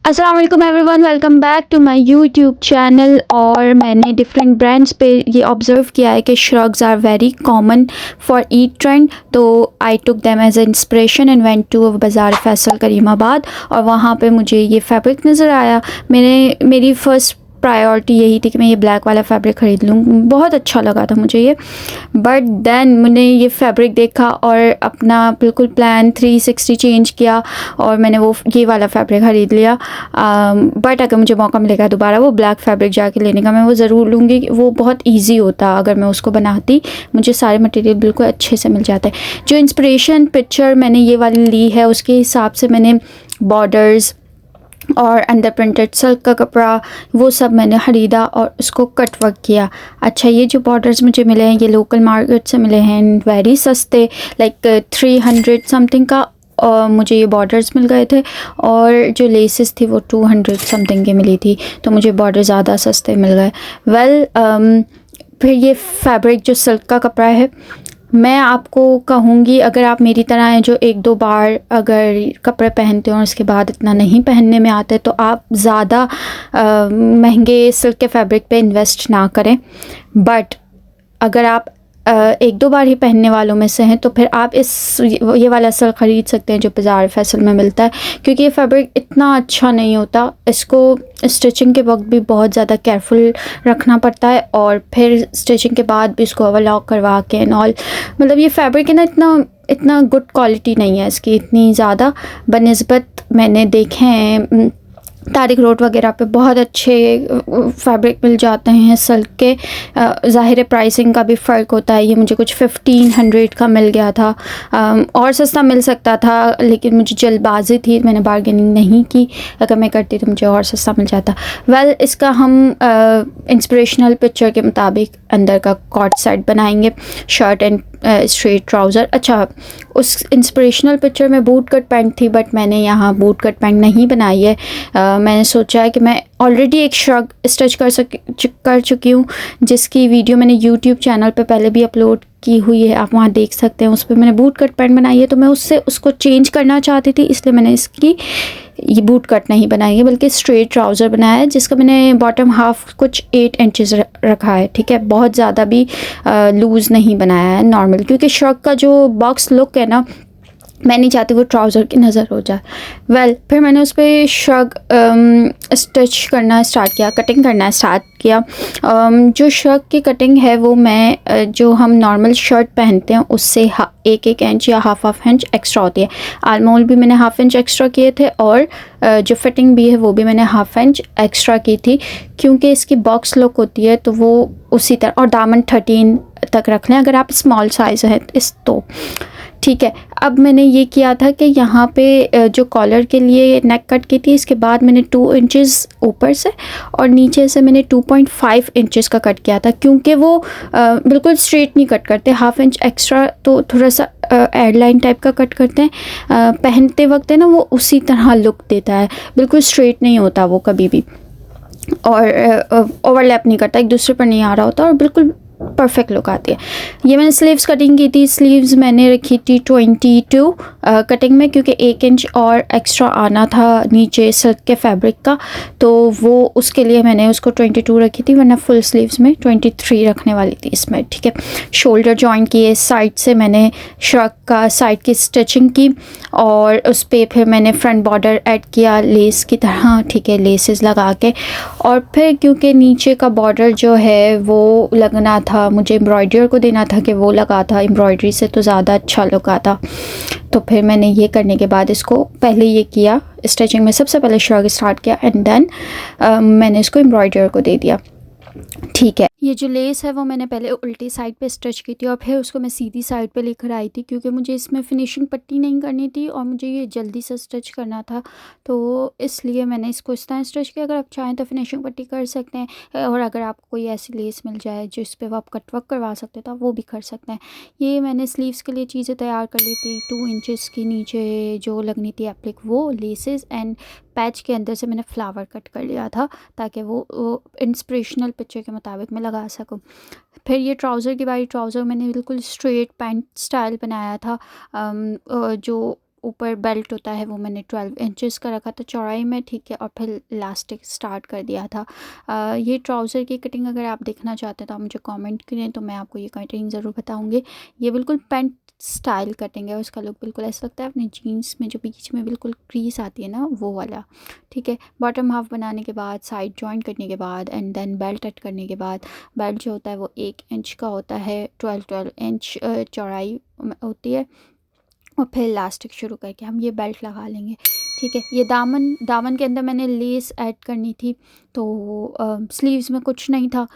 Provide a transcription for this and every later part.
अस्सलाम वालेकुम everyone, welcome back to my YouTube channel. और मैंने डिफरेंट ब्रांड्स पे ये ऑब्ज़र्व किया है कि shrugs are very common for Eid trend. तो I took them as inspiration and went to बाज़ार फैसल करीमाबाद, और वहाँ पे मुझे ये फैब्रिक नज़र आया। मेरी फ़र्स्ट प्रायोरिटी यही थी कि मैं ये ब्लैक वाला फैब्रिक ख़रीद लूँ। बहुत अच्छा लगा था मुझे ये, बट देन मैंने ये फैब्रिक देखा और अपना बिल्कुल प्लान 360 चेंज किया और मैंने ये वाला फैब्रिक ख़रीद लिया। बट अगर मुझे मौका मिलेगा दोबारा वो ब्लैक फैब्रिक जाके लेने का, मैं वो ज़रूर लूँगी। वो बहुत ईजी होता अगर मैं उसको बनाती, मुझे सारे मटेरियल बिल्कुल अच्छे से मिल जाते हैं। जो इंस्पिरेशन पिक्चर मैंने ये वाली ली है उसके हिसाब से मैंने बॉर्डर्स और अंडर प्रिंटेड सिल्क का कपड़ा वो सब मैंने ख़रीदा और उसको कट वर्क किया। अच्छा, ये जो बॉर्डर्स मुझे मिले हैं ये लोकल मार्केट से मिले हैं, वेरी सस्ते, लाइक 300 समथिंग का। और मुझे ये बॉर्डर्स मिल गए थे, और जो लेसेस थी वो 200 समथिंग की मिली थी, तो मुझे बॉर्डर ज़्यादा सस्ते मिल गए। फिर ये फैब्रिक जो सिल्क का कपड़ा है, मैं आपको कहूँगी अगर आप मेरी तरह हैं जो एक दो बार अगर कपड़े पहनते हो और उसके बाद इतना नहीं पहनने में आते, तो आप ज़्यादा महंगे सिल्क के फैब्रिक पे इन्वेस्ट ना करें। बट अगर आप एक दो बार ही पहनने वालों में से हैं तो फिर आप ये वाला सिल्क ख़रीद सकते हैं जो बाज़ार फैसल में मिलता है, क्योंकि ये फैब्रिक इतना अच्छा नहीं होता। इसको स्टिचिंग के वक्त भी बहुत ज़्यादा केयरफुल रखना पड़ता है, और फिर स्टिचिंग के बाद भी इसको ओवरलॉक करवा के एंड ऑल। मतलब ये फैब्रिक है ना, इतना गुड क्वालिटी नहीं है इसकी इतनी ज़्यादा बनिस्बत। मैंने देखे हैं तारिक रोड वगैरह पे बहुत अच्छे फैब्रिक मिल जाते हैं सिल्क के। ज़ाहिर प्राइसिंग का भी फ़र्क होता है। ये मुझे कुछ 1500 का मिल गया था, और सस्ता मिल सकता था, लेकिन मुझे जल्दबाजी थी, मैंने बार्गेनिंग नहीं की। अगर मैं करती तो मुझे और सस्ता मिल जाता। इसका हम इंस्पिरेशनल पिक्चर के मुताबिक अंदर का कॉट सेट बनाएंगे, शर्ट एंड स्ट्रेट ट्राउज़र। अच्छा, उस इंस्पिरेशनल पिक्चर में बूट कट पैंट थी, बट मैंने यहाँ बूट कट पैंट नहीं बनाई है। मैंने सोचा है कि मैं ऑलरेडी एक श्रग स्टिच कर चुकी हूँ, जिसकी वीडियो मैंने यूट्यूब चैनल पे पहले भी अपलोड की हुई है, आप वहाँ देख सकते हैं। उस पर मैंने बूट कट पैंट बनाई है, तो मैं उसको चेंज करना चाहती थी, इसलिए मैंने ये बूट कट नहीं बनाई है बल्कि स्ट्रेट ट्राउज़र बनाया है, जिसका मैंने बॉटम हाफ कुछ 8 इंचज़ रखा है। ठीक है, बहुत ज़्यादा भी लूज़ नहीं बनाया है, नॉर्मल, क्योंकि श्रग का जो बॉक्स लुक है ना, मैं नहीं चाहती वो ट्राउज़र की नज़र हो जाए। फिर मैंने उस पर श्रग स्टिच करना स्टार्ट किया, कटिंग करना स्टार्ट किया। जो श्रग की कटिंग है वो मैं जो हम नॉर्मल शर्ट पहनते हैं उससे 1 इंच या हाफ इंच एक्स्ट्रा होती है। आर्मोल भी मैंने हाफ इंच एक्स्ट्रा किए थे, और जो फिटिंग भी है वो भी मैंने हाफ इंच एक्स्ट्रा की थी, क्योंकि इसकी बॉक्स लुक होती है तो वो उसी तरह। और दामन 13 तक रख लें अगर आप स्मॉल साइज़ है तो ठीक है। अब मैंने ये किया था कि यहाँ पे जो कॉलर के लिए नेक कट की थी, इसके बाद मैंने 2 इंचेस ऊपर से और नीचे से मैंने 2.5 इंचेस का कट किया था, क्योंकि वो बिल्कुल स्ट्रेट नहीं कट करते, हाफ इंच एक्स्ट्रा तो थोड़ा सा एयरलाइन टाइप का कट करते हैं। पहनते वक्त है ना वो उसी तरह लुक देता है, बिल्कुल स्ट्रेट नहीं होता वो कभी भी, और ओवरलैप नहीं करता, एक दूसरे पर नहीं आ रहा होता, और बिल्कुल परफेक्ट लुक आती है। ये मैंने स्लीव्स कटिंग की थी। स्लीव्स मैंने रखी थी 22 कटिंग में, क्योंकि 1 इंच और एक्स्ट्रा आना था नीचे सिल्क के फैब्रिक का, तो वो उसके लिए मैंने उसको 22 रखी थी, वरना फुल स्लीव्स में 23 रखने वाली थी इसमें। ठीक है, शोल्डर जॉइंट किए, साइड से मैंने श्रग का साइड की स्टिचिंग की, और उस पर फिर मैंने फ्रंट बॉर्डर ऐड किया लेस की तरह। ठीक है, लेसेस लगा के, और फिर क्योंकि नीचे का बॉर्डर जो है वो लगना था, मुझे एम्ब्रॉयडर को देना था कि वो लगा था, एम्ब्रॉयडरी से तो ज़्यादा अच्छा लुक आता। तो फिर मैंने ये करने के बाद इसको पहले ये किया, स्टिचिंग में सबसे पहले श्रग स्टार्ट किया, एंड देन मैंने इसको एम्ब्रॉयडर को दे दिया। ठीक है, ये जो लेस है वो मैंने पहले उल्टी साइड पे स्टिच की थी, और फिर उसको मैं सीधी साइड पे लेकर आई थी, क्योंकि मुझे इसमें फिनिशिंग पट्टी नहीं करनी थी और मुझे ये जल्दी से स्टिच करना था, तो इसलिए मैंने इसको इस तरह स्टिच किया। अगर आप चाहें तो फिनिशिंग पट्टी कर सकते हैं, और अगर आपको कोई ऐसी लेस मिल जाए जिस पे आप कटवर्क करवा सकते तो आप वो भी कर सकते हैं। ये मैंने स्लीव्स के लिए चीज़ें तैयार कर ली थी। 2 इंचज़ की नीचे जो लगनी थी एप्लिक, वो लेसेस, एंड पैच के अंदर से मैंने फ्लावर कट कर लिया था, ताकि वो इंस्पिरेशनल पिक्चर के मुताबिक मैं लगा सकूं। फिर ये ट्राउज़र की बारी, ट्राउज़र मैंने बिल्कुल स्ट्रेट पैंट स्टाइल बनाया था, जो ऊपर बेल्ट होता है वो मैंने 12 इंचेस का रखा था चौड़ाई में, ठीक है। और फिर इलास्टिक स्टार्ट कर दिया था। ये ट्राउज़र की कटिंग अगर आप देखना चाहते हैं तो आप मुझे कमेंट करें, तो मैं आपको ये कटिंग ज़रूर बताऊँगी। ये बिल्कुल पेंट स्टाइल कटिंग है, उसका लुक बिल्कुल ऐसा लगता है अपने जीन्स में जो बीच में बिल्कुल क्रीज आती है ना, वो वाला, ठीक है। बॉटम हाफ बनाने के बाद, साइड जॉइंट करने के बाद एंड देन बेल्ट कट करने के बाद, बेल्ट जो होता है वो 1 इंच का होता है, 12 इंच चौड़ाई होती है। और फिर इलास्टिक शुरू करके हम ये बेल्ट लगा लेंगे, ठीक है। ये दामन के अंदर मैंने लेस ऐड करनी थी, तो स्लीव्स में कुछ नहीं था,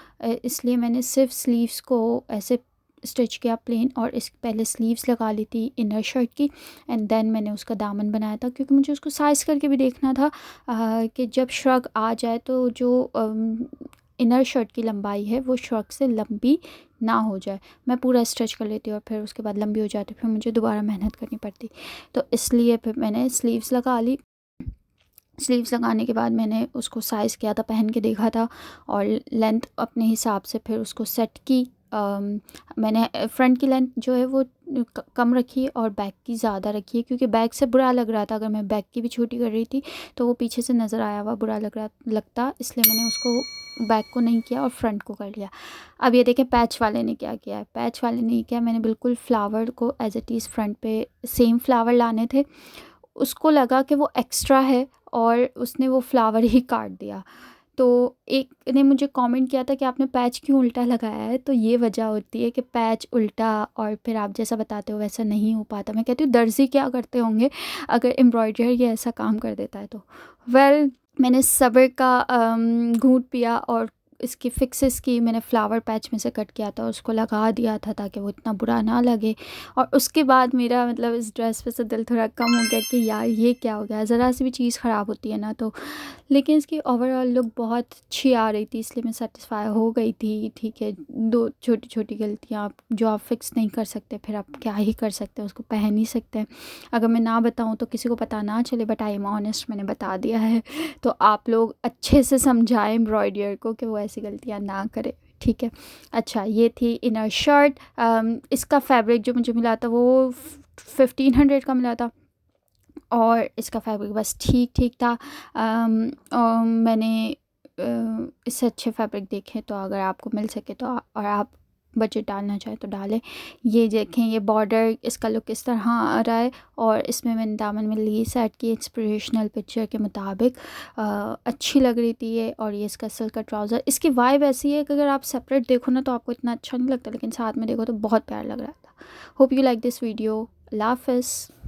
इसलिए मैंने सिर्फ स्लीव्स को ऐसे स्टिच किया प्लेन, और इस पहले स्लीव्स लगा ली थी इनर शर्ट की एंड देन मैंने उसका दामन बनाया था, क्योंकि मुझे उसको साइज़ करके भी देखना था कि जब श्रग आ जाए तो जो इनर शर्ट की लंबाई है वो श्रग से लंबी ना हो जाए। मैं पूरा स्ट्रेच कर लेती हूँ और फिर उसके बाद लंबी हो जाती, फिर मुझे दोबारा मेहनत करनी पड़ती, तो इसलिए फिर मैंने स्लीव्स लगा ली। स्लीव्स लगाने के बाद मैंने उसको साइज़ किया था, पहन के देखा था और लेंथ अपने हिसाब से फिर उसको सेट की। मैंने फ्रंट की लेंथ जो है वो कम रखी और बैक की ज़्यादा रखी है, क्योंकि बैक से बुरा लग रहा था, अगर मैं बैक की भी छोटी कर रही थी तो वो पीछे से नज़र आया हुआ बुरा लगता, इसलिए मैंने उसको बैक को नहीं किया और फ्रंट को कर लिया। अब ये देखें पैच वाले ने क्या किया है। पैच वाले ने किया, मैंने बिल्कुल फ्लावर को एज इट इज़ फ्रंट पे सेम फ्लावर लाने थे, उसको लगा कि वो एक्स्ट्रा है और उसने वो फ्लावर ही काट दिया। तो एक ने मुझे कमेंट किया था कि आपने पैच क्यों उल्टा लगाया है, तो ये वजह होती है कि पैच उल्टा और फिर आप जैसा बताते हो वैसा नहीं हो पाता। मैं कहती हूँ दर्जी क्या करते होंगे अगर एम्ब्रॉयडर ये ऐसा काम कर देता है तो। मैंने सब्र का घूंट पिया और इसकी फिक्सेस की, मैंने फ्लावर पैच में से कट किया था, उसको लगा दिया था ताकि वो इतना बुरा ना लगे। और उसके बाद मेरा मतलब इस ड्रेस पे से दिल थोड़ा कम हो गया कि यार ये क्या हो गया, ज़रा सी भी चीज़ ख़राब होती है ना तो। लेकिन इसकी ओवरऑल लुक बहुत अच्छी आ रही थी, इसलिए मैं सेटिस्फाई हो गई थी, ठीक है। 2 छोटी छोटी गलतियाँ आप जो आप फिक्स नहीं कर सकते फिर आप क्या ही कर सकते हैं, उसको पहन ही सकते हैं। अगर मैं ना बताऊँ तो किसी को पता ना चले, बट आई एम ऑनेस्ट, मैंने बता दिया है, तो आप लोग अच्छे से समझाएं एम्ब्रॉयडर को कि वो ऐसी गलतियाँ ना करे, ठीक है। अच्छा, ये थी इनर शर्ट। इसका फैब्रिक जो मुझे मिला था वो 1500 का मिला था और इसका फैब्रिक बस ठीक ठीक था। मैंने इससे अच्छे फैब्रिक देखे, तो अगर आपको मिल सके तो और आप बजट डालना चाहें तो डालें। ये देखें, ये बॉर्डर इसका लुक इस तरह आ रहा है और इसमें मैंने दामन में लेस ऐड की इंस्पिरेशनल पिक्चर के मुताबिक, अच्छी लग रही थी ये। और ये इसका सिल्क का ट्राउज़र, इसकी वाइब ऐसी है कि अगर आप सेपरेट देखो ना तो आपको इतना अच्छा नहीं लगता, लेकिन साथ में देखो तो बहुत प्यारा लग रहा था। Hope you like this video. अल्लाह हाफ़िज़।